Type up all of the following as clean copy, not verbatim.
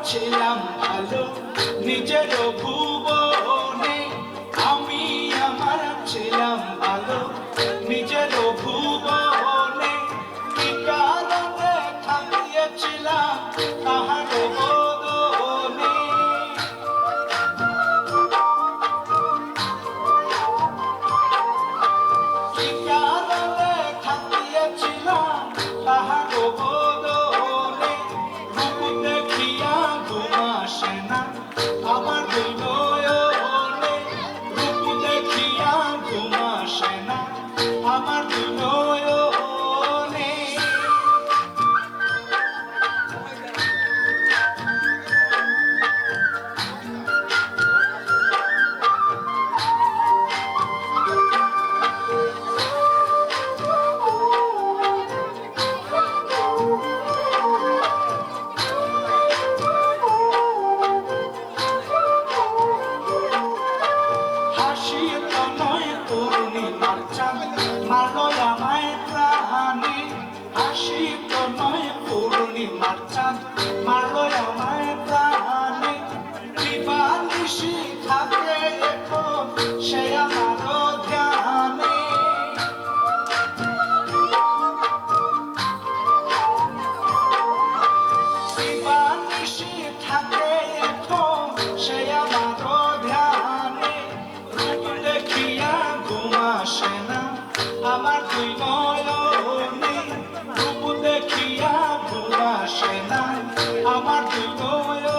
ছিলাম ভালো নিজের ভুবনে, আমি আমার ছিলাম ভালো নিজের ভুবনে, কি কারণে থাকিয়েছিলাম তাহার বদনে। কি কারণে থাকিয়েছিলাম তাহার বদনে, রূপ দেখিয়া ঘুম আসে না আমার দুই নয়নে, রূপ দেখিয়া ঘুম আসে না আমার দুই নয়নে। হাসির তনয় পূর্ণিমার চাঁদ মারলো আমায় প্রাণে, হাসির তনয় পূর্ণিমার চাঁদ মারলো আমায় প্রাণে, দিবানিশি থাকে এখন সে আমার ধ্যানে। দিবানিশি থাকে এখন সে আমার ধ্যানে, রূপ দেখিয়া ঘুম আসে না আমার দুই নয়নে, রূপ দেখিয়া ঘুম আসে না আমার দুই নয়নে।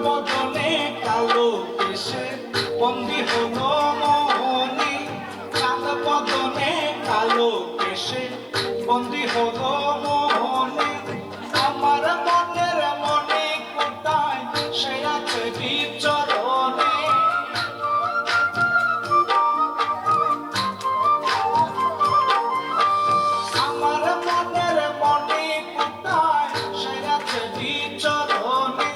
বদনে কালো কেশে বন্দি হলো মনে, চাঁদ বদনে কালো কেশে বন্দি হলো মনে, আমার মনের মনে কোথায় সে আছে বিচরণে। আমার মনের মনে কোথায় সে আছে বিচরণে,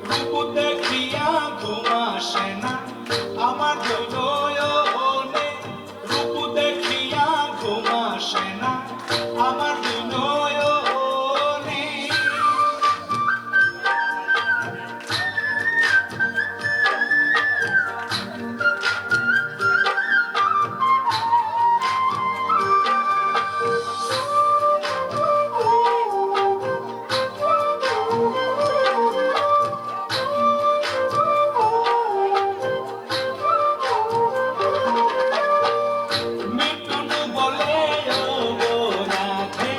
রূপ দেখিয়া ঘুম আসে না আমার দুই নয়নে, রূপ দেখিয়া ঘুম আসে না আমার দুই নয়নে। মিঠুন বলে ও গো রাধে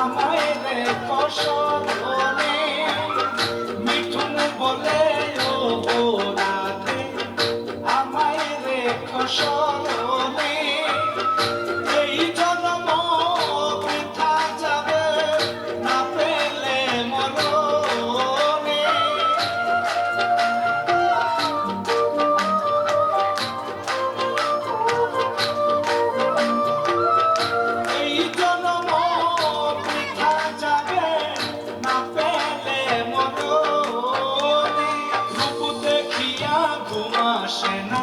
আমায় রেখো স্মরণে, মিঠুন বলে ও গো রাধে আমায় রেখো স্মরণে, এই জন্ম বৃথা যাবে না পেলে মরণে। এই জন্ম বৃথা যাবে না পেলে মরণে, রূপ দেখিয়া ঘুম আসে না